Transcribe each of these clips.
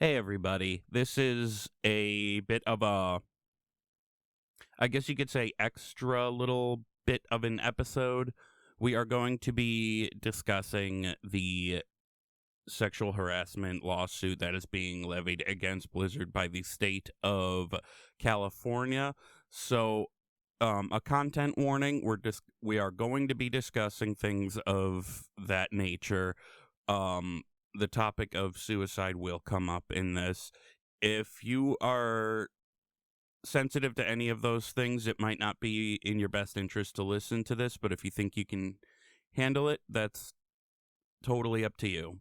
Hey everybody, this is a bit of a, I guess you could say, extra little bit of an episode. We are going to be discussing the sexual harassment lawsuit that is being levied against Blizzard by the state of California. So, a content warning: we are going to be discussing things of that nature. The topic of suicide will come up in this. If you are sensitive to any of those things, it might not be in your best interest to listen to this, but if you think you can handle it, that's totally up to you.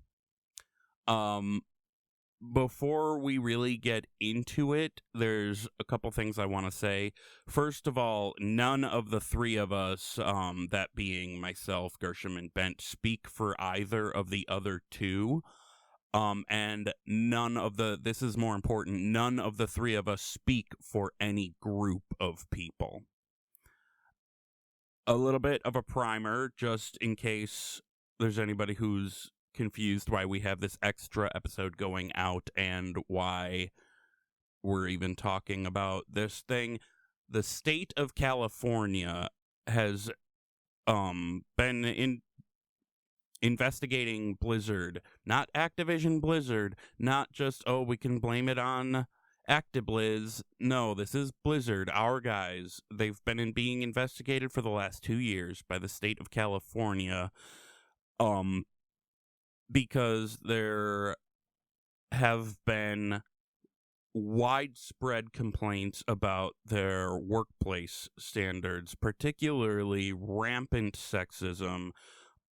Um, Before we really get into it, there's a couple things I want to say. First of all, none of the three of us, that being myself, Gershom, and Bent, speak for either of the other two. And this is more important, none of the three of us speak for any group of people. A little bit of a primer, just in case there's anybody who's confused why we have this extra episode going out and why we're even talking about this thing. The state of California has been investigating Blizzard, not Activision Blizzard, not just, oh, we can blame it on ActiBliz. No, this is Blizzard, our guys. They've been being investigated for the last 2 years by the state of California, um, because there have been widespread complaints about their workplace standards, particularly rampant sexism,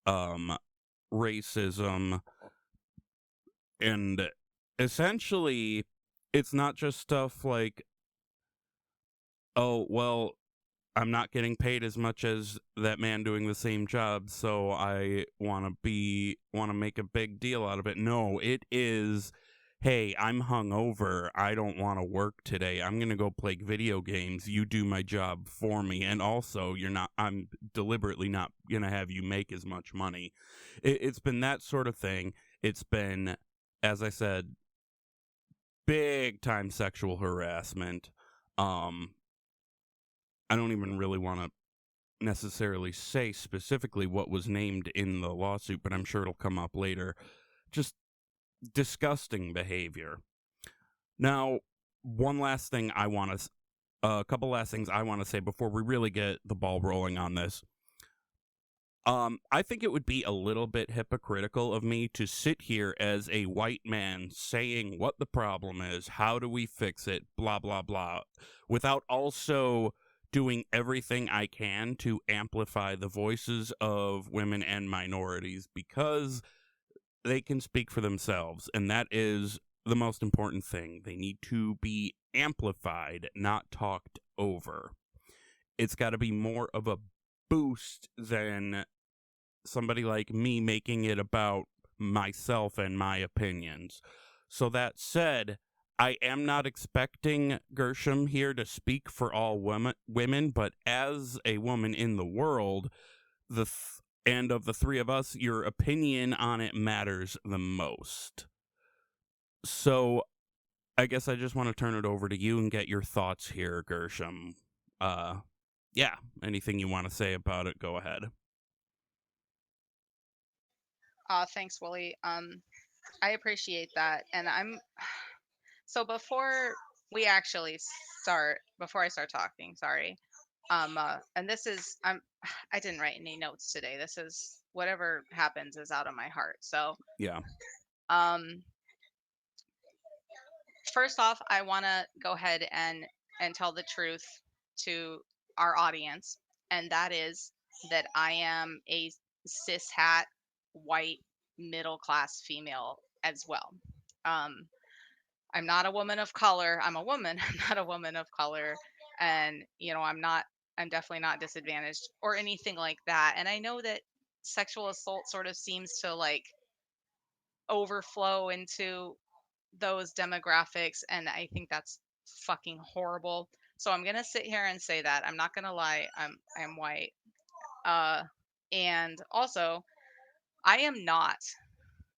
um, racism, and essentially it's not just stuff like, oh, well, I'm not getting paid as much as that man doing the same job, so I want to make a big deal out of it. No, it is, hey, I'm hungover, I don't want to work today, I'm going to go play video games, you do my job for me, and also I'm deliberately not going to have you make as much money. It's been that sort of thing. It's been, as I said, big time sexual harassment. Um, I don't even really want to necessarily say specifically what was named in the lawsuit, but I'm sure it'll come up later. Just disgusting behavior. Now, a couple last things I want to say before we really get the ball rolling on this. I think it would be a little bit hypocritical of me to sit here as a white man saying what the problem is, how do we fix it, blah, blah, blah, without also doing everything I can to amplify the voices of women and minorities, because they can speak for themselves, and that is the most important thing. They need to be amplified, not talked over. It's got to be more of a boost than somebody like me making it about myself and my opinions. So that said, I am not expecting Gershom here to speak for all women, but as a woman in the world, and of the three of us, your opinion on it matters the most. So I guess I just want to turn it over to you and get your thoughts here, Gershom. Yeah, anything you want to say about it, go ahead. Thanks, Willie. I appreciate that. And so before I start talking, sorry. And this is I didn't write any notes today. This is whatever happens is out of my heart. So, Yeah. um, first off, I want to go ahead and tell the truth to our audience, and that is that I am a cis hat white middle class female as well. Um, I'm not a woman of color. I'm a woman. I'm not a woman of color. And, I'm definitely not disadvantaged or anything like that. And I know that sexual assault sort of seems to like overflow into those demographics. And I think that's fucking horrible. So I'm going to sit here and say that. I'm not going to lie. I'm white. Uh, and also, I am not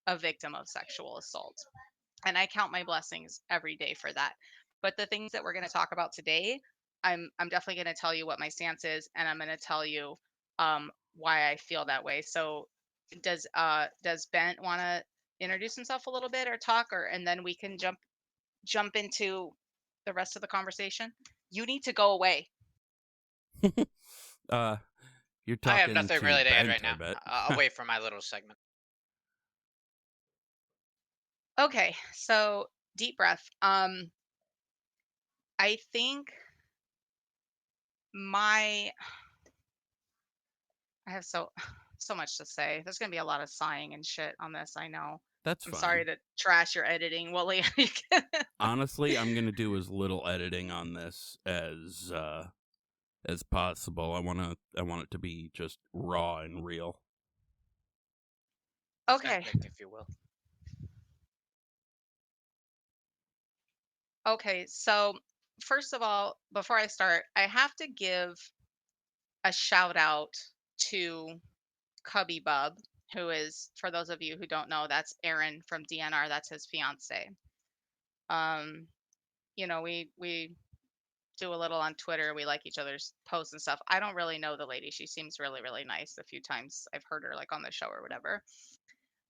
a victim of sexual assault. and I count my blessings every day for that. But the things that we're going to talk about today, I'm definitely going to tell you what my stance is, and I'm going to tell you why I feel that way. So does Bent want to introduce himself a little bit or talk, or and then we can jump into the rest of the conversation? You need to go away. uh, you're I have talking nothing to really to add Bent, right I now. bet. I'll wait for my little segment. Okay, so deep breath. I think my I have so much to say. There's gonna be a lot of sighing and shit on this. I know. That's I'm sorry fine. to trash your editing, Wooly. Honestly, I'm gonna do as little editing on this as possible. I want it to be just raw and real. Okay. Authentic, if you will. Okay. So first of all, before I start, I have to give a shout out to Cubby Bub, who is, for those of you who don't know, that's Aaron from DNR. That's his fiance. Um, we do a little on Twitter. We like each other's posts and stuff. I don't really know the lady. She seems really, really nice. A few times I've heard her like on the show or whatever.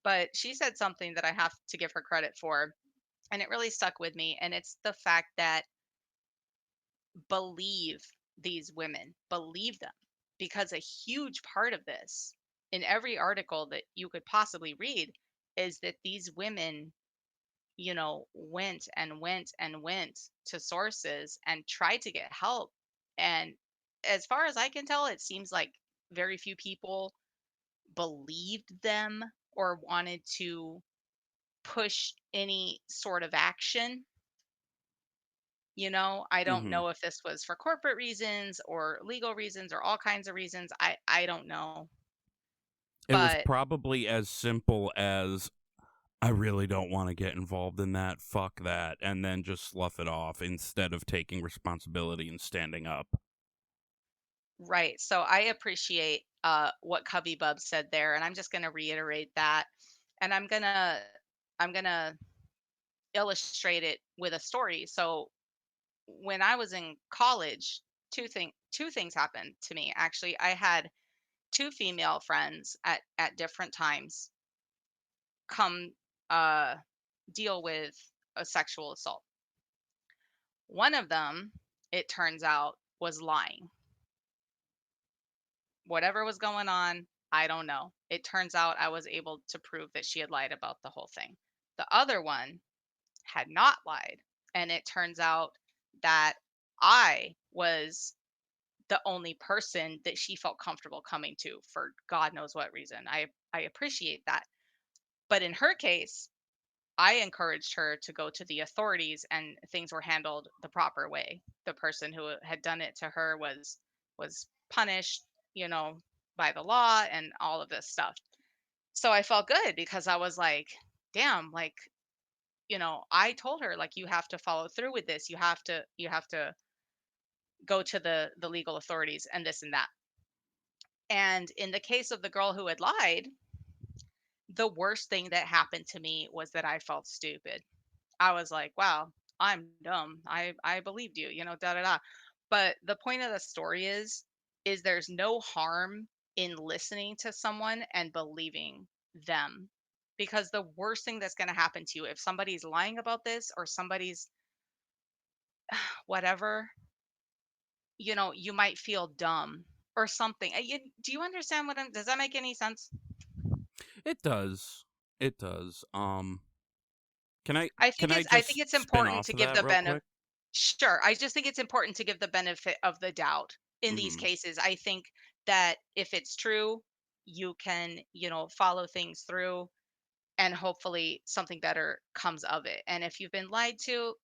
But she said something that I have to give her credit for, and it really stuck with me. And it's the fact that believe these women, believe them, because a huge part of this in every article that you could possibly read is that these women, went and went and went to sources and tried to get help. And as far as I can tell, it seems like very few people believed them or wanted to push any sort of action. I don't Mm-hmm. know if this was for corporate reasons or legal reasons or all kinds of reasons. I don't know. It was But probably as simple as I really don't want to get involved in that. Fuck that, and then just slough it off instead of taking responsibility and standing up. right. So I appreciate what Cubby Bub said there, and I'm just going to reiterate that, and I'm gonna illustrate it with a story. So when I was in college, two things happened to me. Actually, I had two female friends at different times come uh, deal with a sexual assault. One of them, it turns out, was lying. Whatever was going on, I don't know. It turns out I was able to prove that she had lied about the whole thing. The other one had not lied. And it turns out that I was the only person that she felt comfortable coming to for God knows what reason. I appreciate that. But in her case, I encouraged her to go to the authorities and things were handled the proper way. The person who had done it to her was punished, by the law and all of this stuff. So I felt good because I was like, damn, like, I told her like you have to follow through with this. You have to go to the legal authorities and this and that. And in the case of the girl who had lied, the worst thing that happened to me was that I felt stupid. I was like, wow, I'm dumb. I believed you, da da da. But the point of the story is there's no harm in listening to someone and believing them. Because the worst thing that's going to happen to you if somebody's lying about this or somebody's whatever, you might feel dumb or something. Do you understand does that make any sense? It does. It does. Can I I can think I it's I think just it's spin important off to of give that the real quick? Sure. I just think it's important to give the benefit of the doubt in these Mm-hmm. cases. I think that if it's true, you can, follow things through and hopefully something better comes of it. And if you've been lied to,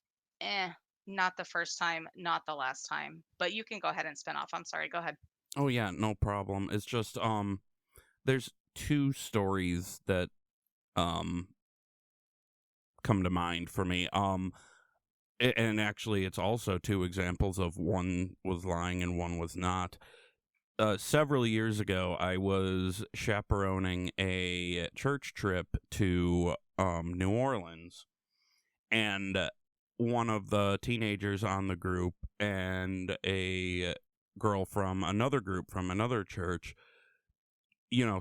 eh, not the first time, not the last time. But you can go ahead and spin off. I'm sorry. Go ahead. Oh yeah, no problem. It's just there's two stories that um come to mind for me. And actually, it's also two examples of one was lying and one was not. Several years ago, I was chaperoning a church trip to New Orleans, and one of the teenagers on the group and a girl from another group from another church,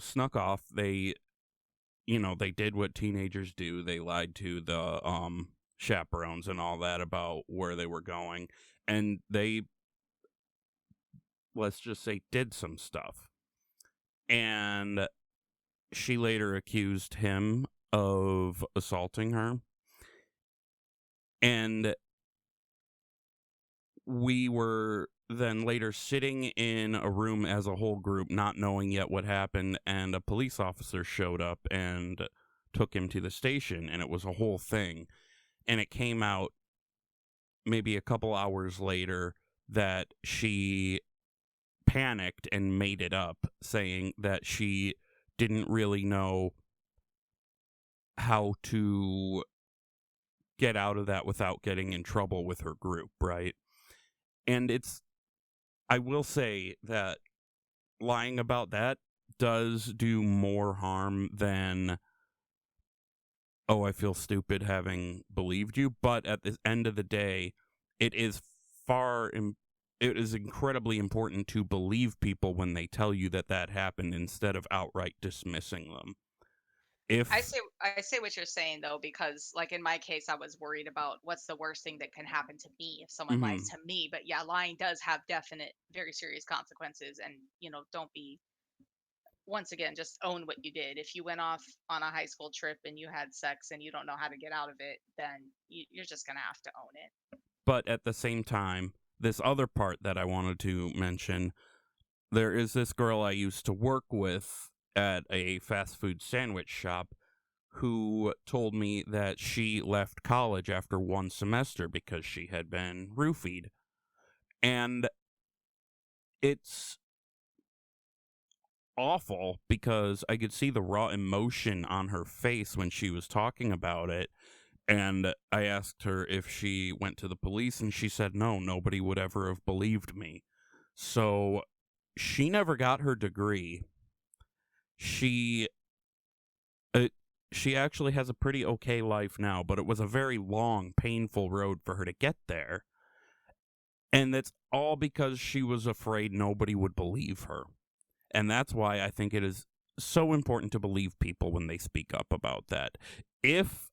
snuck off. They did what teenagers do. They lied to the chaperones and all that about where they were going, and they, let's just say, did some stuff. And she later accused him of assaulting her. And we were then later sitting in a room as a whole group, not knowing yet what happened, and a police officer showed up and took him to the station, and it was a whole thing. And it came out maybe a couple hours later that she panicked and made it up, saying that she didn't really know how to get out of that without getting in trouble with her group, right? And I will say that lying about that does do more harm than, oh, I feel stupid having believed you. But at the end of the day, it is it is incredibly important to believe people when they tell you that that happened instead of outright dismissing them. I If see I see what you're saying though, because like in my case, I was worried about what's the worst thing that can happen to me if someone lies mhm, to me. But yeah, lying does have definite, very serious consequences. And don't be, once again, just own what you did. If you went off on a high school trip and you had sex and you don't know how to get out of it, then you're just gonna have to own it. but at the same time, this other part that I wanted to mention, there is this girl I used to work with at a fast food sandwich shop who told me that she left college after one semester because she had been roofied. And it's awful because I could see the raw emotion on her face when she was talking about it. And I asked her if she went to the police, and she said no, nobody would ever have believed me. So she never got her degree. She uh, she actually has a pretty okay life now, but it was a very long, painful road for her to get there. And that's all because she was afraid nobody would believe her. And that's why I think it is so important to believe people when they speak up about that. If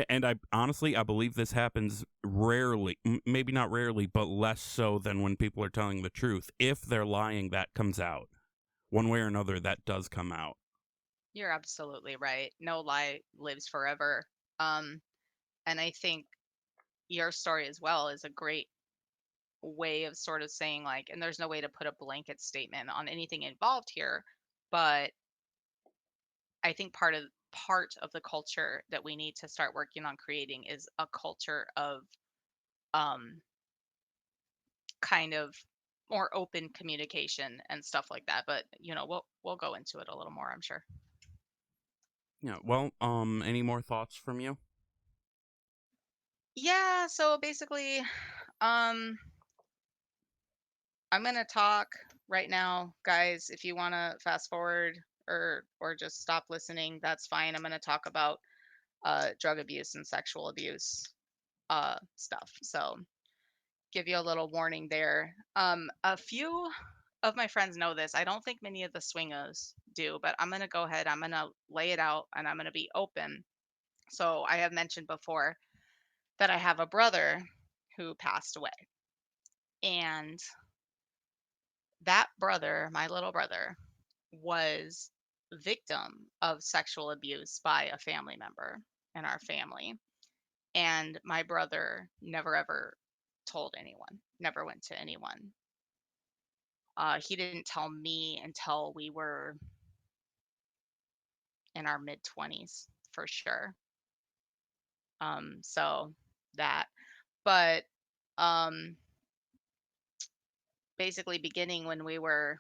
and I honestly I believe this happens rarely, maybe not rarely, but less so than when people are telling the truth. If they're lying, that comes out. One way or another, that does come out. You're absolutely right. No lie lives forever. Um, and I think your story as well is a great way of sort of saying like, and there's no way to put a blanket statement on anything involved here, but I think part of the culture that we need to start working on creating is a culture of um kind of more open communication and stuff like that. But we'll go into it a little more, I'm sure. Yeah. Well, any more thoughts from you? Yeah, so basically, um I'm going to talk right now, guys. If you want to fast forward or just stop listening, that's fine. I'm going to talk about drug abuse and sexual abuse stuff. So, give you a little warning there. A few of my friends know this. I don't think many of the swingers do, but I'm going to go ahead. I'm going to lay it out and I'm going to be open. So, I have mentioned before that I have a brother who passed away. And that brother, my little brother, was victim of sexual abuse by a family member in our family. And my brother never ever told anyone, never went to anyone. He didn't tell me until we were in our mid 20s for sure. So that, but um, basically, beginning when we were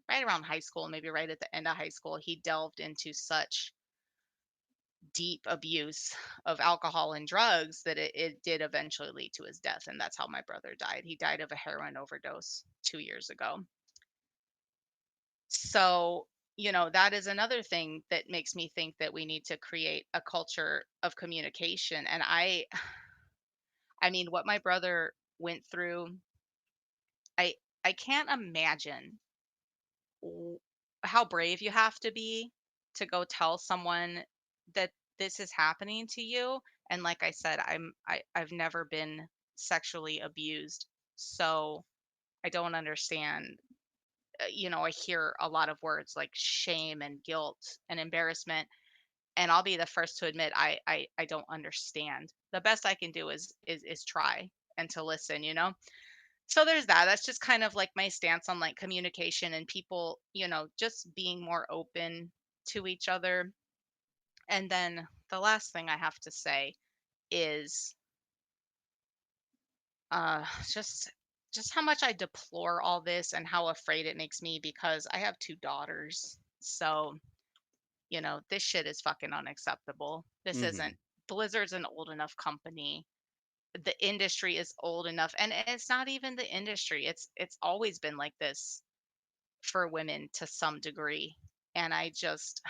right around high school, maybe right at the end of high school, he delved into such deep abuse of alcohol and drugs that it did eventually lead to his death. And that's how my brother died. He died of a heroin overdose 2 years ago. So, that is another thing that makes me think that we need to create a culture of communication. And I mean, what my brother went through, I I can't imagine w- how brave you have to be to go tell someone that this is happening to you. And like I said, I've never been sexually abused, so I don't understand. I hear a lot of words like shame and guilt and embarrassment, and I'll be the first to admit I don't understand. The best I can do is try and to listen. So there's that. That's just kind of like my stance on like communication and people, just being more open to each other. And then the last thing I have to say is uh just just how much I deplore all this and how afraid it makes me because I have two daughters. So, this shit is fucking unacceptable. This Mm-hmm. isn't Blizzard's an old enough company. The industry is old enough, and it's not even the industry. It's always been like this for women to some degree. And I just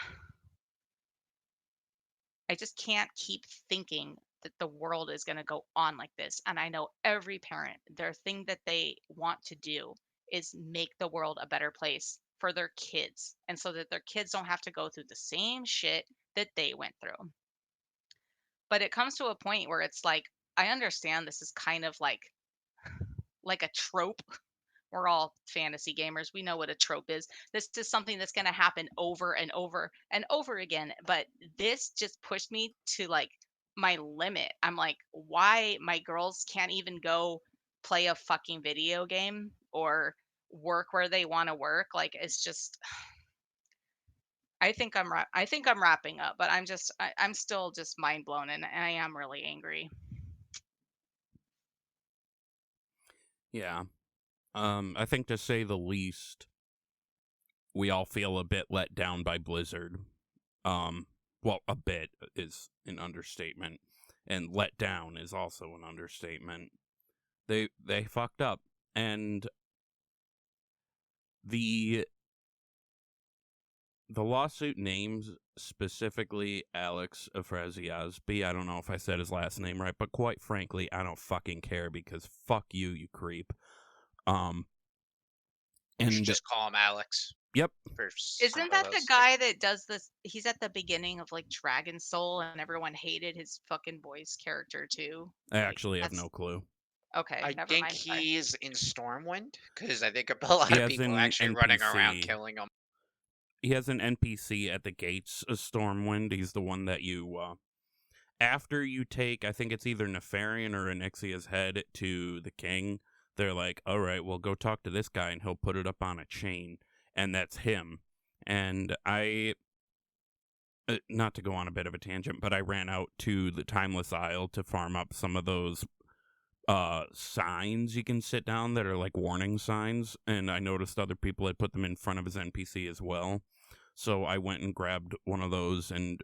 can't keep thinking that the world is going to go on like this. And I know every parent, their thing that they want to do is make the world a better place for their kids, and so that their kids don't have to go through the same shit that they went through. But it comes to a point where it's like, I understand this is kind of like a trope. We're all fantasy gamers. We know what a trope is. This is something that's going to happen over and over and over again. But this just pushed me to like my limit. I'm like, why my girls can't even go play a fucking video game or work where they want to work? Like, it's just. I think I'm wrapping up, but I'm still just mind blown, and I am really angry. Yeah. I think to say the least, we all feel a bit let down by Blizzard. Um, well, a bit is an understatement, and let down is also an understatement. They fucked up, and the the lawsuit names specifically Alex Afrasiabs. I don't know if I said his last name right, but quite frankly, I don't fucking care because fuck you, you creep. Um, You should and just call him Alex yep, for Isn't that the simplicity. guy that does this? He's at the beginning of like Dragon Soul, and everyone hated his fucking voice character too. I Like, actually have that's no clue. okay. I Never think mind. Sorry. he's in Stormwind because I think a lot He of has people an actually running around NPC. killing him. He has an NPC at the gates of Stormwind. He's the one that you after you take, I think it's either Nefarian or Anixia's head to the king, they're like, all right, well, go talk to this guy and he'll put it up on a chain. And that's him. And not to go on a bit of a tangent, but I ran out to the Timeless Isle to farm up some of those signs you can sit down that are like warning signs. And I noticed other people had put them in front of his NPC as well. So I went and grabbed one of those and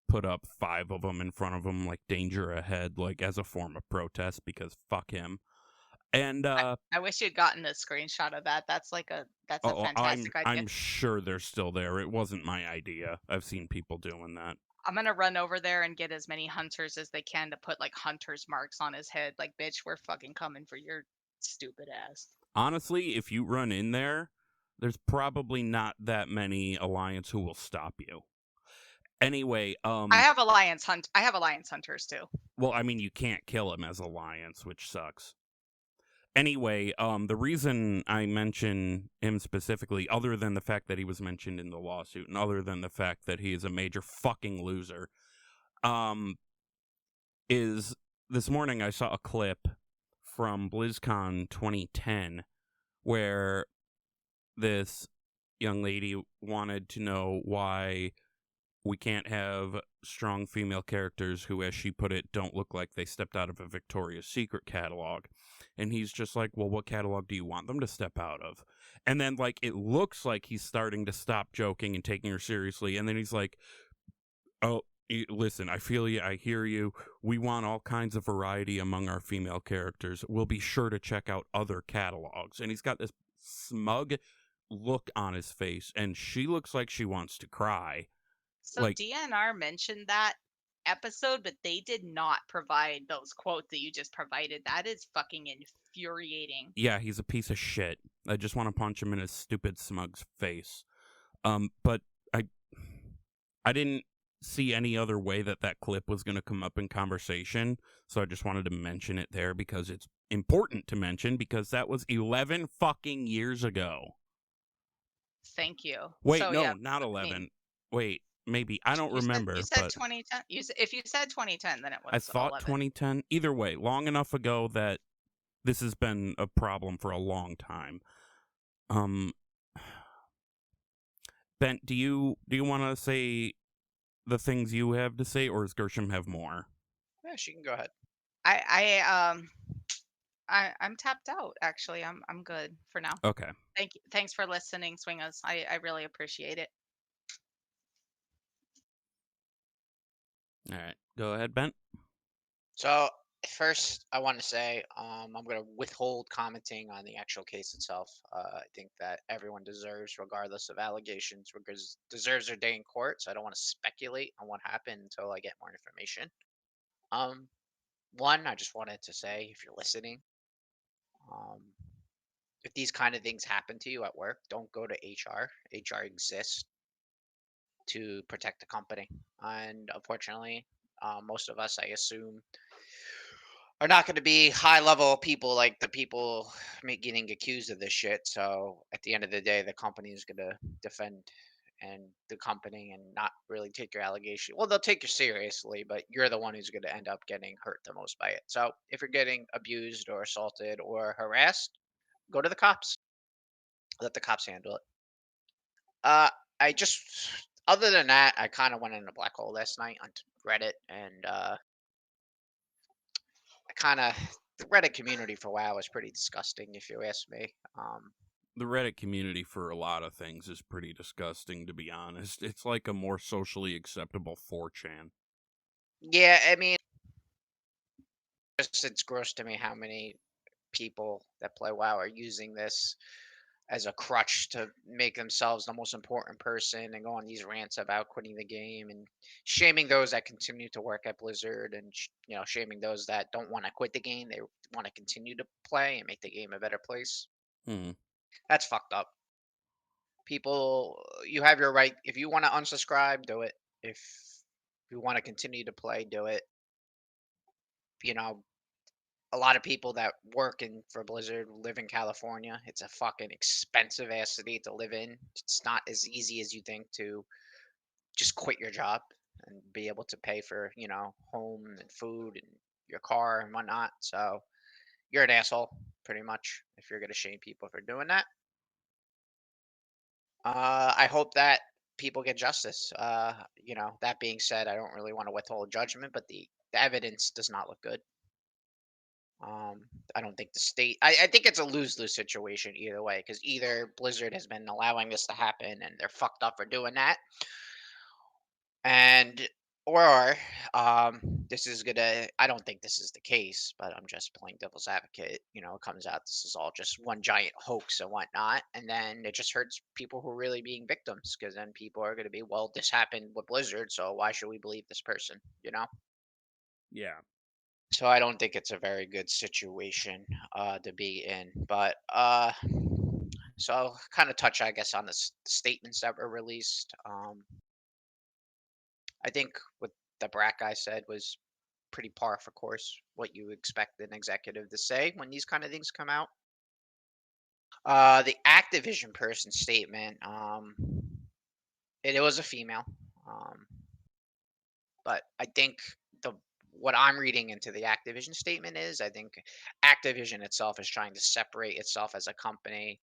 put up 5 of them in front of him, like danger ahead, like as a form of protest because fuck him. And I wish you'd gotten a screenshot of that. That's a I'm fantastic idea. I'm sure they're still there. It wasn't my idea. I've seen people doing that. I'm gonna run over there and get as many hunters as they can to put like hunters marks on his head. Like, bitch, we're fucking coming for your stupid ass. Honestly, if you run in there, there's probably not that many Alliance who will stop you. Anyway, I have alliance hunters too. well, I mean, you can't kill him as Alliance, which sucks. Anyway, the reason I mention him specifically, other than the fact that he was mentioned in the lawsuit, and other than the fact that he is a major fucking loser, um, is this morning I saw a clip from BlizzCon 2010 where this young lady wanted to know why we can't have strong female characters who, as she put it, don't look like they stepped out of a Victoria's Secret catalog. And he's just like, well, what catalog do you want them to step out of? And then, like, it looks like he's starting to stop joking and taking her seriously. And then he's like, oh, listen, I feel you. I hear you. We want all kinds of variety among our female characters. We'll be sure to check out other catalogs. And he's got this smug look on his face. And she looks like she wants to cry. So Like, DNR mentioned that episode, but they did not provide those quotes that you just provided. That is fucking infuriating. Yeah, he's a piece of shit. I just want to punch him in his stupid smug face. But I I didn't see any other way that that clip was going to come up in conversation, so I just wanted to mention it there because it's important to mention because that was 11 fucking years ago. Thank you. Wait, So no, yeah, not I 11. mean, Wait, maybe. I don't you remember, said but 2010. If you said 2010, then it I was thought 11. 2010. Either way, long enough ago that this has been a problem for a long time. Um Bent, do you want to say the things you have to say, or does Gershom have more? Yeah, she can go ahead. I'm tapped out. Actually, I'm good for now. Okay. Thank you. Thanks for listening, Swingers. I really appreciate it. All right. Go ahead, Bent. So first, I want to say I'm going to withhold commenting on the actual case itself. I think that everyone deserves, regardless of allegations, deserves their day in court. So I don't want to speculate on what happened until I get more information. Um, One, I just wanted to say, if you're listening, um, if these kind of things happen to you at work, don't go to HR. HR exists to protect the company, and unfortunately, most of us, I assume, are not going to be high level people like the people getting accused of this shit. So at the end of the day, the company is going to defend and the company and not really take your allegation. Well, they'll take you seriously, but you're the one who's going to end up getting hurt the most by it. So if you're getting abused or assaulted or harassed, go to the cops. Let the cops handle it. Uh, I just, other than that, I kind of went in a black hole last night on Reddit, and I kind of the Reddit community for WoW is pretty disgusting, if you ask me. The Reddit community for a lot of things is pretty disgusting, to be honest. It's like a more socially acceptable 4chan. Yeah, I mean, just it's gross to me how many people that play WoW are using this as a crutch to make themselves the most important person and go on these rants about quitting the game and shaming those that continue to work at Blizzard and shaming those that don't want to quit the game. They want to continue to play and make the game a better place. Hmm. That's fucked up. People, you have your right. If you want to unsubscribe, do it. If you want to continue to play, do it. You know, a lot of people that work in for Blizzard live in California. It's a fucking expensive ass city to live in. It's not as easy as you think to just quit your job and be able to pay for, home and food and your car and whatnot. So you're an asshole, pretty much, if you're gonna shame people for doing that. I hope that people get justice. That being said, I don't really want to withhold judgment, but the evidence does not look good. Um, I don't think the state. I think it's a lose lose situation either way because either Blizzard has been allowing this to happen and they're fucked up for doing that, and or this is gonna. I don't think this is the case, but I'm just playing devil's advocate. It comes out this is all just one giant hoax and whatnot, and then it just hurts people who are really being victims because then people are gonna be, well, this happened with Blizzard, so why should we believe this person? Yeah. So I don't think it's a very good situation to be in. But so kind of touch, I guess, on the statements that were released. I think what the Brat guy said was pretty par for course what you expect an executive to say when these kind of things come out. The Activision person statement, it was a female, um, but I think the what I'm reading into the Activision statement is I think Activision itself is trying to separate itself as a company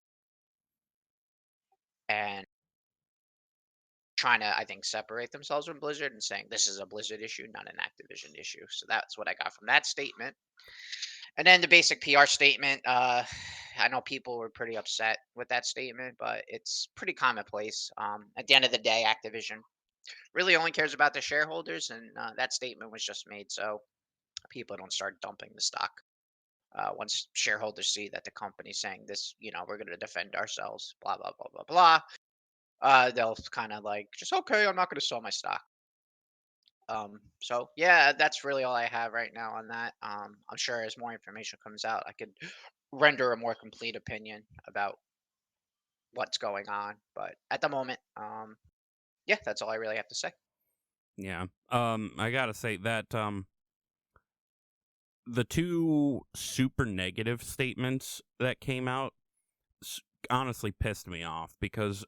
and trying to, I think, separate themselves from Blizzard and saying this is a Blizzard issue, not an Activision issue. So that's what I got from that statement. And then the basic PR statement. I know people were pretty upset with that statement, but it's pretty commonplace. At the end of the day, Activision really only cares about the shareholders, and that statement was just made so people don't start dumping the stock. Once shareholders see that the company's saying this, we're going to defend ourselves, blah blah blah blah blah, they'll kind of like just, okay, I'm not going to sell my stock. So yeah, that's really all I have right now on that. I'm sure as more information comes out, I could render a more complete opinion about what's going on. But at the moment, yeah, that's all I really have to say. Yeah. I gotta say that the two super negative statements that came out s- honestly pissed me off because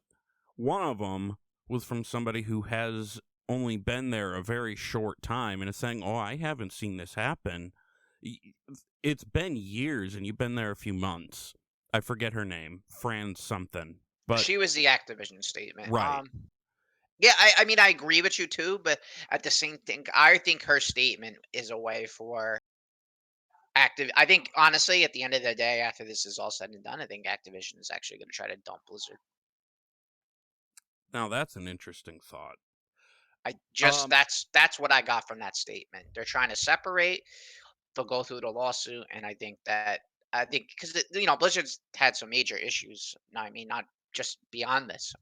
one of them was from somebody who has only been there a very short time and is saying, "Oh, I haven't seen this happen. Y- It's been years, and you've been there a few months." I forget her name, Fran something, but She was the Activision statement. right. Yeah, I mean, I agree with you too, but at the same thing, I think her statement is a way for Active. I think honestly, at the end of the day, after this is all said and done, I think Activision is actually going to try to dump Blizzard. Now that's an interesting thought. I just Um, that's what I got from that statement. They're trying to separate. They'll go through the lawsuit, and I think because Blizzard's had some major issues. No, I mean, not just beyond this.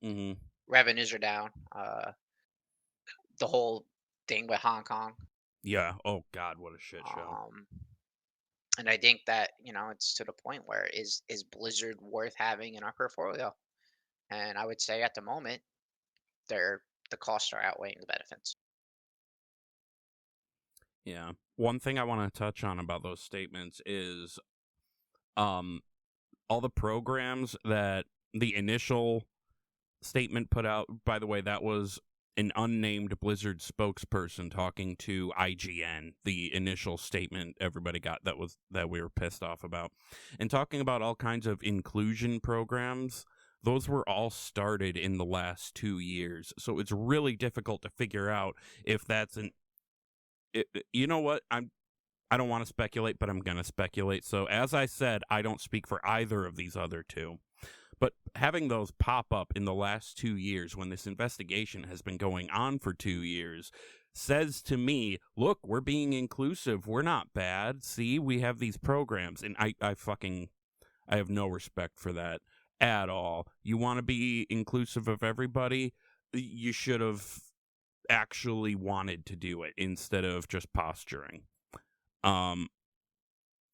mhm. Revenues are down. The whole thing with Hong Kong. Yeah. Oh God, what a shit show. Um, and I think that it's to the point where is Blizzard worth having in our portfolio? And I would say at the moment, they're the costs are outweighing the benefits. Yeah. One thing I want to touch on about those statements is um all the programs that the initial statement put out. By the way, that was an unnamed Blizzard spokesperson talking to IGN. The initial statement everybody got that we were pissed off about, and talking about all kinds of inclusion programs. Those were all started in the last 2 years, so it's really difficult to figure out if that's you know what? I don't want to speculate, but I'm going to speculate. So, as I said, I don't speak for either of these other two. But having those pop up in the last 2 years when this investigation has been going on for 2 years says to me, look, we're being inclusive. We're not bad. See, we have these programs. And I have no respect for that at all. You want to be inclusive of everybody? You should have actually wanted to do it instead of just posturing. Um,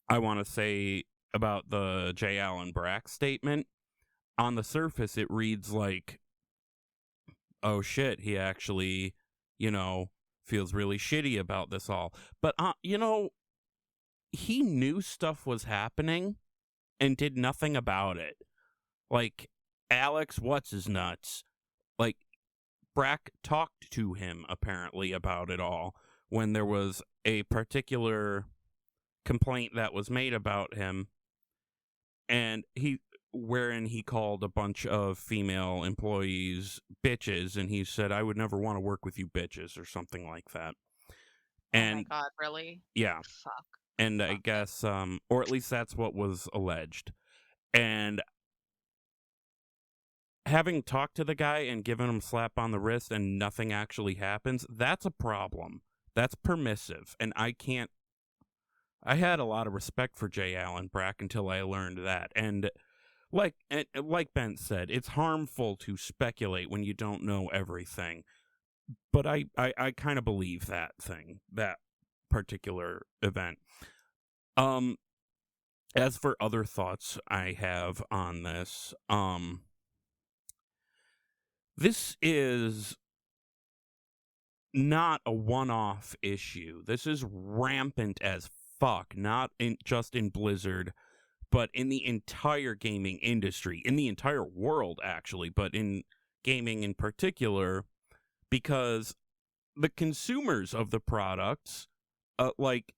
I want to say about the J. Allen Brack statement. On the surface, it reads like, oh shit, he actually, you know, feels really shitty about this all. But, he knew stuff was happening and did nothing about it. Like, Alex, what's his nuts? Like, Brack talked to him apparently about it all when there was a particular complaint that was made about him, and wherein he called a bunch of female employees bitches, and he said, I would never want to work with you bitches, or something like that. Oh my And God, really? yeah, Fuck. and I Fuck him. guess or at least that's what was alleged. And having talked to the guy and given him a slap on the wrist and nothing actually happens, that's a problem. That's permissive, and I had a lot of respect for J. Allen Brack until I learned that. And like Ben said, it's harmful to speculate when you don't know everything. But I kind of believe that particular event. Um, as for other thoughts I have on this, this is not a one-off issue. This is rampant as fuck, not just in Blizzard, but in the entire gaming industry, in the entire world, actually, but in gaming in particular, because the consumers of the products, like,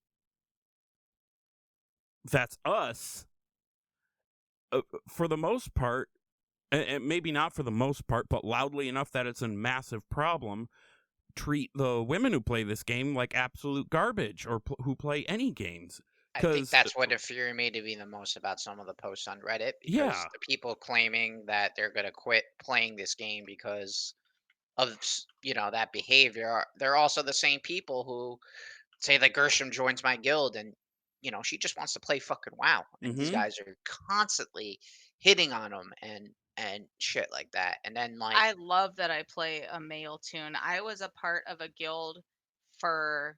that's us, for the most part, and maybe not for the most part, but loudly enough that it's a massive problem, treat the women who play this game like absolute garbage, or who play any games. I think Because, that's what infuriated me the most about some of the posts on Reddit yeah, because the people claiming that they're going to quit playing this game because of that behavior they're also the same people who say that Gershom joins my guild and she just wants to play fucking WoW and these mm-hmm, guys are constantly hitting on them and and shit like that. And then like, I love that I play a male tune. I was a part of a guild for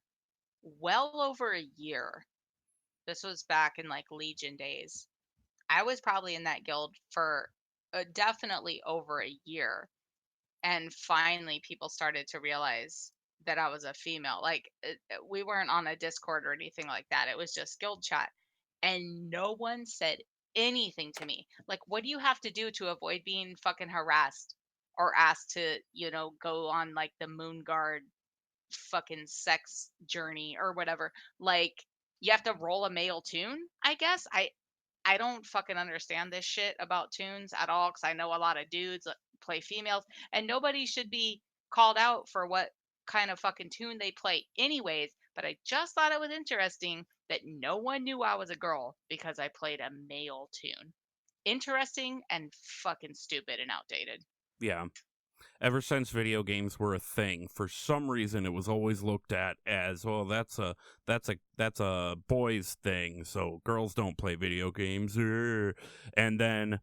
well over a year. This was back in like Legion days. I was probably in that guild for definitely over a year. And finally, people started to realize that I was a female. Like, we weren't on a Discord or anything like that. It was just guild chat. And no one said anything to me. Like, what do you have to do to avoid being fucking harassed or asked to, go on like the Moon Guard fucking sex journey or whatever? Like, you have to roll a male tune, I guess. I don't fucking understand this shit about tunes at all because I know a lot of dudes play females, and nobody should be called out for what kind of fucking tune they play, anyways. But I just thought it was interesting that no one knew I was a girl because I played a male tune. Interesting and fucking stupid and outdated. Yeah. Ever since video games were a thing, for some reason it was always looked at as, oh, that's a boys thing, so girls don't play video games. And then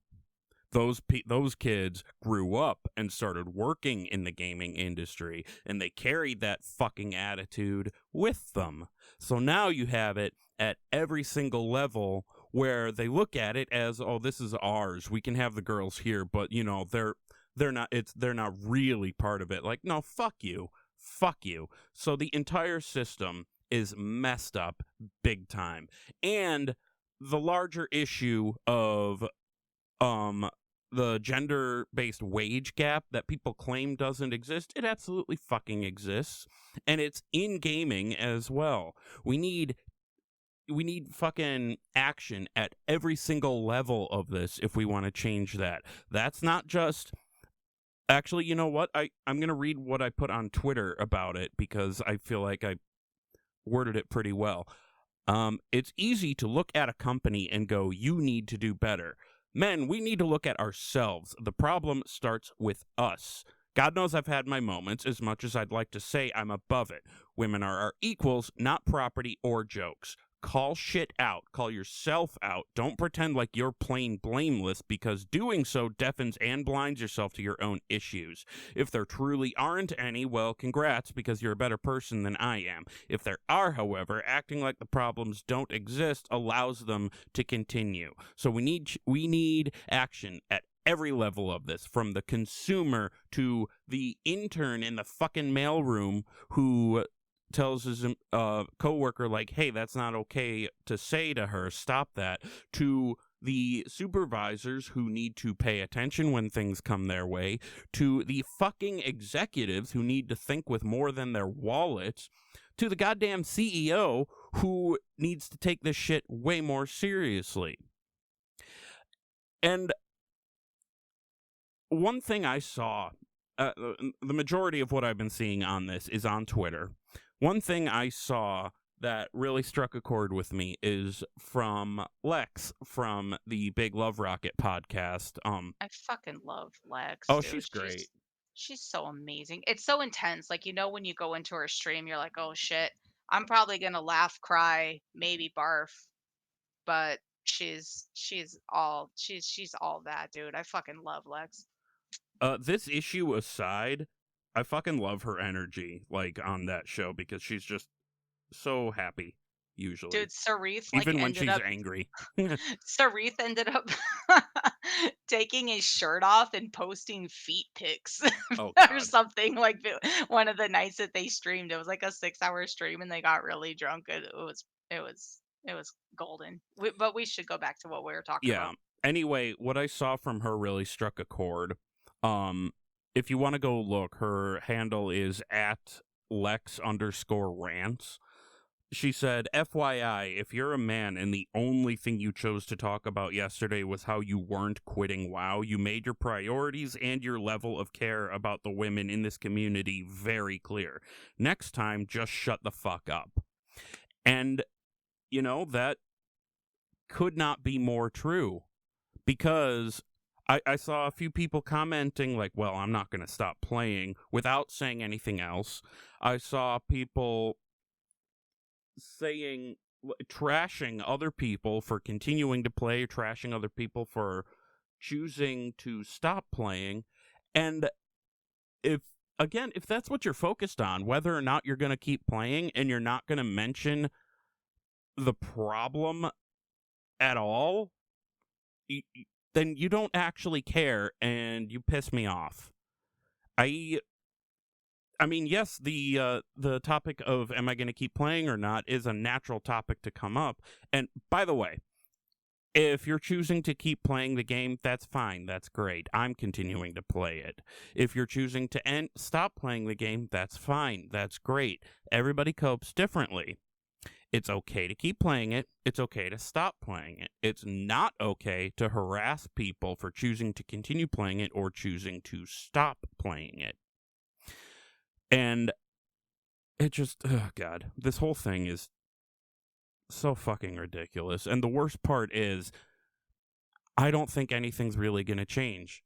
those kids grew up and started working in the gaming industry, and they carried that fucking attitude with them. So now you have it at every single level where they look at it as, oh, this is ours. We can have the girls here, but they're not really part of it. Like, no, fuck you. Fuck you. So the entire system is messed up big time. And the larger issue of the gender-based wage gap that people claim doesn't exist, it absolutely fucking exists. And it's in gaming as well. We need fucking action at every single level of this if we want to change that. That's not just... Actually, you know what? I'm going to read what I put on Twitter about it because I feel like I worded it pretty well. It's easy to look at a company and go, you need to do better. Men, we need to look at ourselves. The problem starts with us. God knows I've had my moments, as much as I'd like to say I'm above it. Women are our equals, not property or jokes. Call shit out. Call yourself out. Don't pretend like you're plain blameless, because doing so deafens and blinds yourself to your own issues. If there truly aren't any, well, congrats, because you're a better person than I am. If there are, however, acting like the problems don't exist allows them to continue. So we need action at every level of this, from the consumer to the intern in the fucking mailroom who tells his coworker, like, hey, that's not okay to say to her, stop that, to the supervisors who need to pay attention when things come their way, to the fucking executives who need to think with more than their wallets, to the goddamn CEO who needs to take this shit way more seriously. And one thing I saw, the majority of what I've been seeing on this is on Twitter. One thing I saw that really struck a chord with me is from Lex from the Big Love Rocket podcast. I fucking love Lex, Oh, dude. she's great. She's so amazing. It's so intense. Like, when you go into her stream, you're like, oh shit, I'm probably gonna laugh, cry, maybe barf, but she's all that, dude. I fucking love Lex. This issue aside, I fucking love her energy, like, on that show, because she's just so happy, usually. Dude, Sarith even when she's angry. Sarith ended up taking his shirt off and posting feet pics Oh, or God. something, like one of the nights that they streamed. It was like a 6-hour stream and they got really drunk. It was golden. But we should go back to what we were talking about. Anyway, what I saw from her really struck a chord. If you want to go look, her handle is at Lex_rants. She said, FYI, if you're a man and the only thing you chose to talk about yesterday was how you weren't quitting WoW, you made your priorities and your level of care about the women in this community very clear. Next time, just shut the fuck up. And, that could not be more true. Because I saw a few people commenting like, well, I'm not going to stop playing, without saying anything else. I saw people trashing other people for continuing to play, trashing other people for choosing to stop playing. And if that's what you're focused on, whether or not you're going to keep playing and you're not going to mention the problem at all, then you don't actually care and you piss me off. I mean, yes, the topic of am I going to keep playing or not is a natural topic to come up. And by the way, if you're choosing to keep playing the game, that's fine. That's great. I'm continuing to play it. If you're choosing to stop playing the game, that's fine. That's great. Everybody copes differently. It's okay to keep playing it. It's okay to stop playing it. It's not okay to harass people for choosing to continue playing it or choosing to stop playing it. And it just, oh God, this whole thing is so fucking ridiculous. And the worst part is, I don't think anything's really going to change.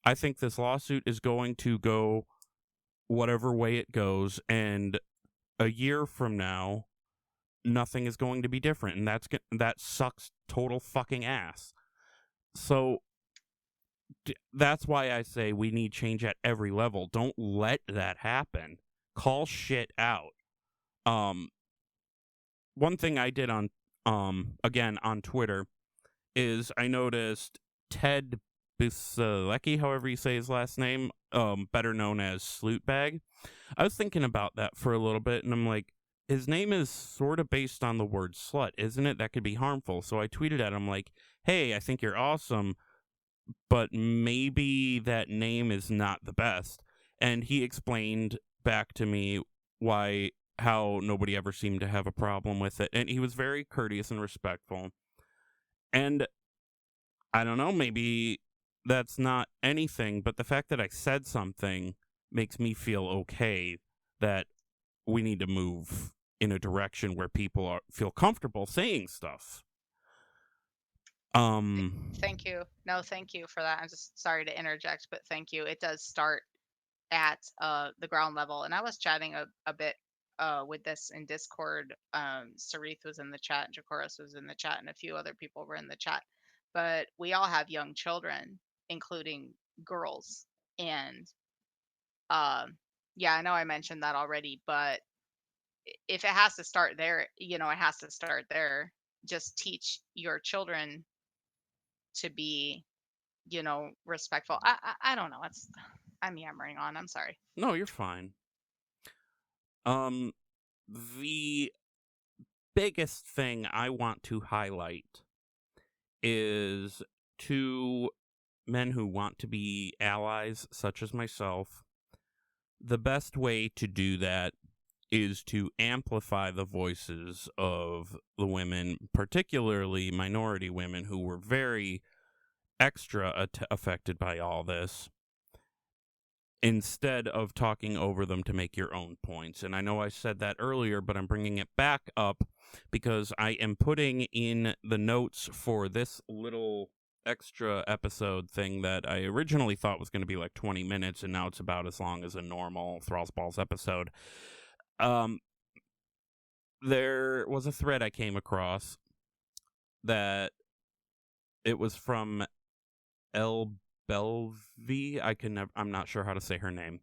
I think this lawsuit is going to go whatever way it goes, and a year from now, nothing is going to be different, and that sucks total fucking ass. So that's why I say we need change at every level. Don't let that happen. Call shit out. One thing I did on again on Twitter is I noticed Ted Bisalecki, however you say his last name, better known as Slootbag. I was thinking about that for a little bit, and I'm like, his name is sort of based on the word slut, isn't it? That could be harmful. So I tweeted at him like, hey, I think you're awesome, but maybe that name is not the best. And he explained back to me how nobody ever seemed to have a problem with it. And he was very courteous and respectful. And I don't know, maybe that's not anything, but the fact that I said something makes me feel okay that we need to move in a direction where people feel comfortable saying stuff. Thank you. No, thank you for that. I'm just sorry to interject, but thank you. It does start at the ground level. And I was chatting a bit with this in Discord. Sarith was in the chat, Jacoris was in the chat, and a few other people were in the chat. But we all have young children, including girls. And yeah, I know I mentioned that already, but if it has to start there, it has to start there. Just teach your children to be, respectful. I don't know. I'm yammering on. I'm sorry. No, you're fine. The biggest thing I want to highlight is to men who want to be allies, such as myself. The best way to do that is to amplify the voices of the women, particularly minority women who were very extra affected by all this, instead of talking over them to make your own points. And I know I said that earlier, but I'm bringing it back up because I am putting in the notes for this little extra episode thing that I originally thought was going to be like 20 minutes, and now it's about as long as a normal Thrall's Balls episode. There was a thread I came across that it was from El Belvi. I'm not sure how to say her name,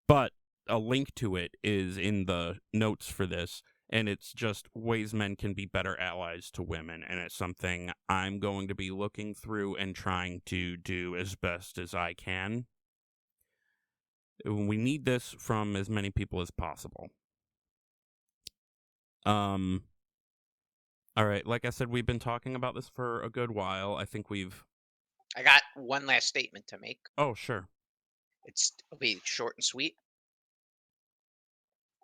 but a link to it is in the notes for this, and it's just ways men can be better allies to women, and it's something I'm going to be looking through and trying to do as best as I can. We need this from as many people as possible. All right, like I said, we've been talking about this for a good while. I think I got one last statement to make. Oh, sure. It'll be short and sweet.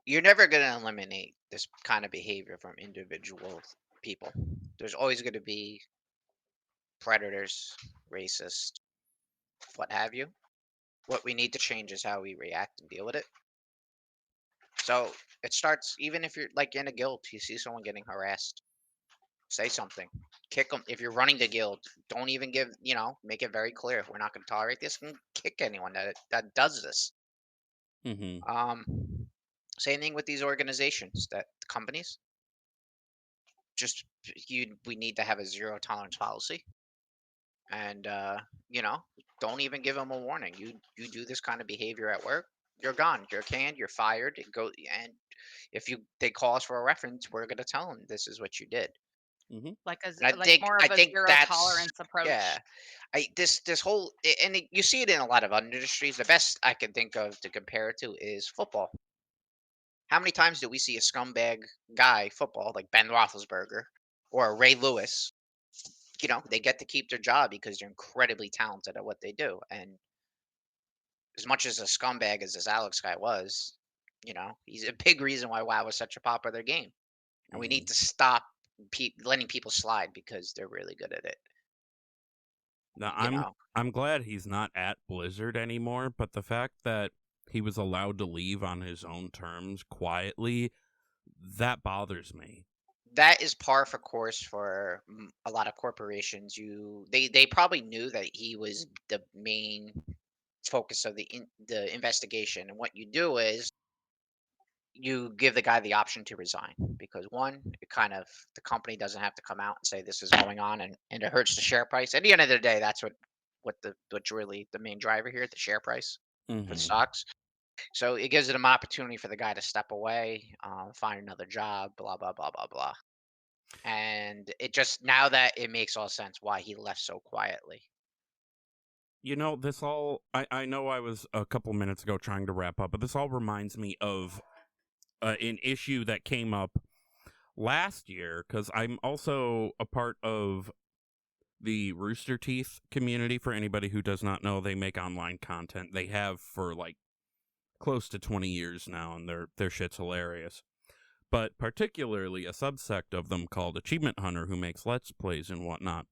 You're never going to eliminate this kind of behavior from individual people. There's always going to be predators, racists, what have you. What we need to change is how we react and deal with it. So it starts, even if you're like in a guild, you see someone getting harassed, say something, kick them. If you're running the guild, don't even make it very clear. We're not going to tolerate this, and kick anyone that does this. Mm-hmm. Same thing with these organizations, that companies. We need to have a zero tolerance policy. and you know, don't even give them a warning. You do this kind of behavior at work, you're gone. You're canned. You're fired. And if they call us for a reference, we're gonna tell them this is what you did. Hmm. And Like more I of a think zero that's tolerance approach. yeah. This whole you see it in a lot of other industries. The best I can think of to compare it to is football. How many times do we see a scumbag guy football like Ben Roethlisberger or Ray Lewis? You know, they get to keep their job because they're incredibly talented at what they do. And as much as a scumbag as this Alex guy was, you know, he's a big reason why WoW was such a popular game. And we Hmm. need to stop letting people slide because they're really good at it. Now, You know, I'm glad he's not at Blizzard anymore, but the fact that he was allowed to leave on his own terms quietly, that bothers me. that is par for course for a lot of corporations. They probably knew that he was the main focus of the investigation, and what you do is you give the guy the option to resign because one, it kind of the company doesn't have to come out and say this is going on, and it hurts the share price. At the end of the day, that's what's really the main driver here, the share price for the Hmm. stocks. So it gives them an opportunity for the guy to step away, find another job, blah blah blah blah blah. And it just now that it makes all sense why he left so quietly. You know, this all, I know I was a couple minutes ago trying to wrap up, but this all reminds me of an issue that came up last year, because I'm also a part of the Rooster Teeth community. For anybody who does not know, they make online content. They have for like close to 20 years now, and their shit's hilarious. But particularly a subsect of them called Achievement Hunter, who makes Let's Plays and whatnot.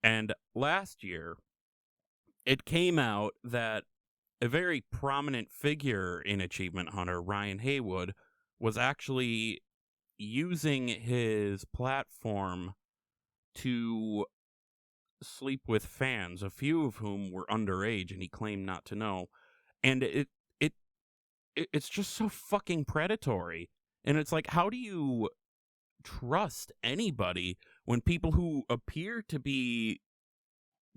And last year, it came out that a very prominent figure in Achievement Hunter, Ryan Haywood, was actually using his platform to sleep with fans, a few of whom were underage, and he claimed not to know. And it it's just so fucking predatory. And it's like, how do you trust anybody when people who appear to be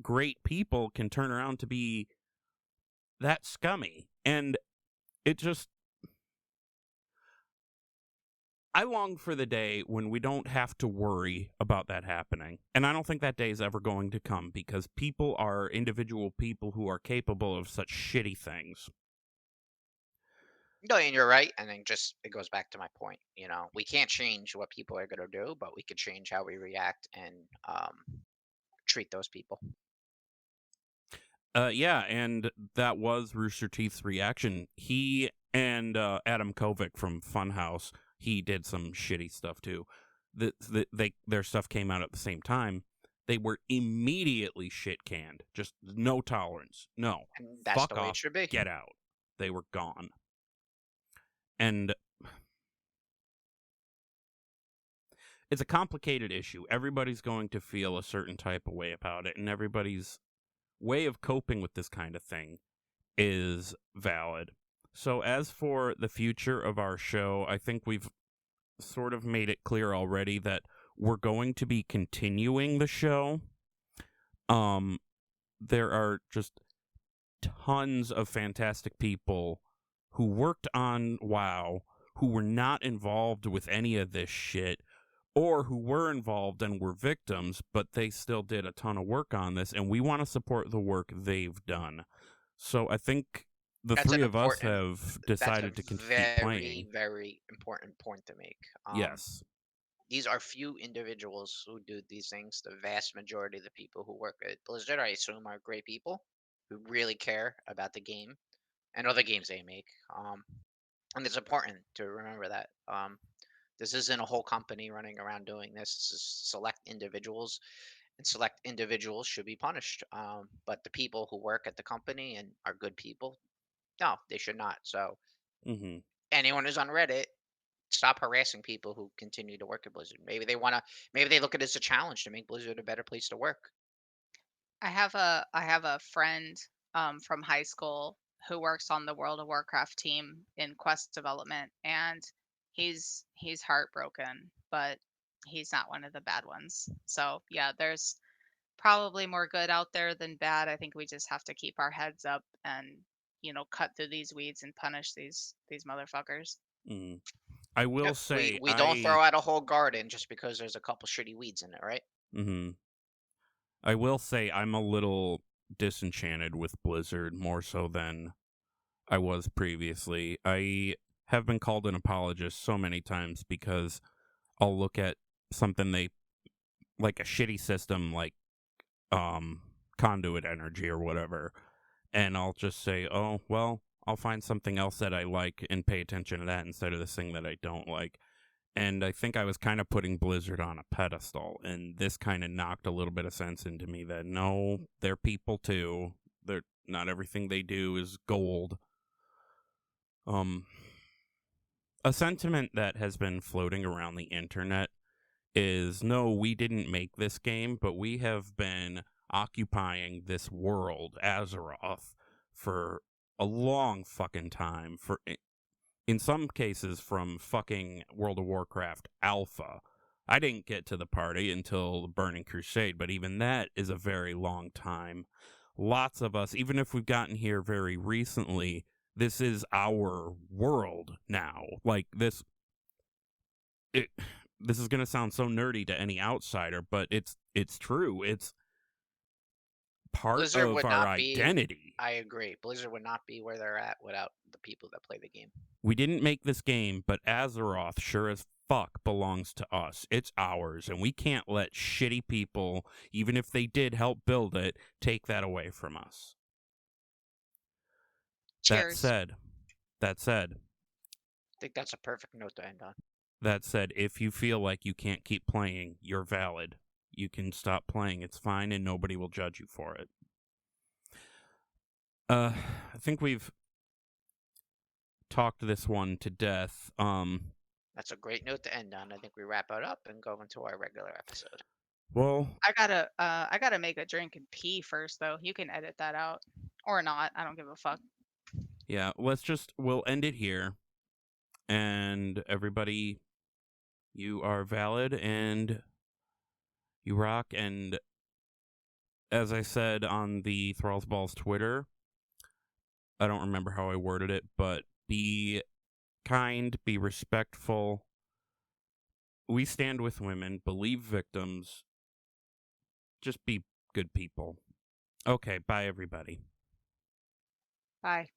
great people can turn around to be that scummy? And it just, I long for the day when we don't have to worry about that happening. And I don't think that day is ever going to come because people are individual people who are capable of such shitty things. No, and you're right. And then just it goes back to my point. You know, we can't change what people are going to do, but we can change how we react and treat those people. Yeah, and that was Rooster Teeth's reaction. He and Adam Kovic from Funhouse, he did some shitty stuff too. Their stuff came out at the same time. They were immediately shit canned. Just no tolerance. No. And that's the Fuck way it off. should be. Get out. They were gone. And it's a complicated issue. Everybody's going to feel a certain type of way about it, and everybody's way of coping with this kind of thing is valid. So, as for the future of our show, I think we've sort of made it clear already that we're going to be continuing the show. Um, there are just tons of fantastic people who worked on WoW who were not involved with any of this shit, or who were involved and were victims, but they still did a ton of work on this, and we want to support the work they've done. So I think the That's three an of us important. have That's a decided to keep very playing. very important point to make. Yes. These are few individuals who do these things. The vast majority of the people who work at Blizzard, I assume, are great people who really care about the game and other games they make. And it's important to remember that. This isn't a whole company running around doing this. This is select individuals, and select individuals should be punished. But the people who work at the company and are good people, no, they should not. So Hmm. anyone who's on Reddit, stop harassing people who continue to work at Blizzard. Maybe they want to. Maybe they look at it as a challenge to make Blizzard a better place to work. I have a friend from high school who works on the World of Warcraft team in quest development, and he's heartbroken, but he's not one of the bad ones. So yeah, probably more good out there than bad. I think we just have to keep our heads up and, cut through these weeds and punish these motherfuckers. Mm. I will Yep. say We don't throw out a whole garden just because there's a couple shitty weeds in it, right? Mhm. I will say I'm a little disenchanted with Blizzard more so than I was previously. I have been called an apologist so many times because I'll look at something like a shitty system like conduit energy or whatever, and I'll just say, "Oh, well, I'll find something else that I like and pay attention to that instead of this thing that I don't like." And I think I was kind of putting Blizzard on a pedestal, and this kind of knocked a little bit of sense into me that no, they're people too. They're not everything they do is gold. A sentiment that has been floating around the internet is no, we didn't make this game, but we have been occupying this world, Azeroth, for a long fucking time. In some cases, from fucking World of Warcraft Alpha. I didn't get to the party until the Burning Crusade, but even that is a very long time. Lots of us, even if we've gotten here very recently, this is our world now. Like this is going to sound so nerdy to any outsider, but it's true. It's part Blizzard of would our not be. identity. I agree. Blizzard would not be where they're at without the people that play the game. We didn't make this game, but Azeroth sure as fuck belongs to us. It's ours, and we can't let shitty people, even if they did help build it, take that away from us. Cheers. That said, I think that's a perfect note to end on. that said, if you feel like you can't keep playing, you're valid. You can stop playing. It's fine, and nobody will judge you for it. I think we've talked this one to death. That's a great note to end on. I think we wrap it up and go into our regular episode. Well, I gotta make a drink and pee first though. You can edit that out. Or not. I don't give a fuck. yeah, we'll end it here. And everybody, you are valid and you rock. And as I said on the Thralls Balls Twitter, I don't remember how I worded it, but be kind, be respectful. We stand with women, believe victims. Just be good people. Okay, bye everybody. Bye.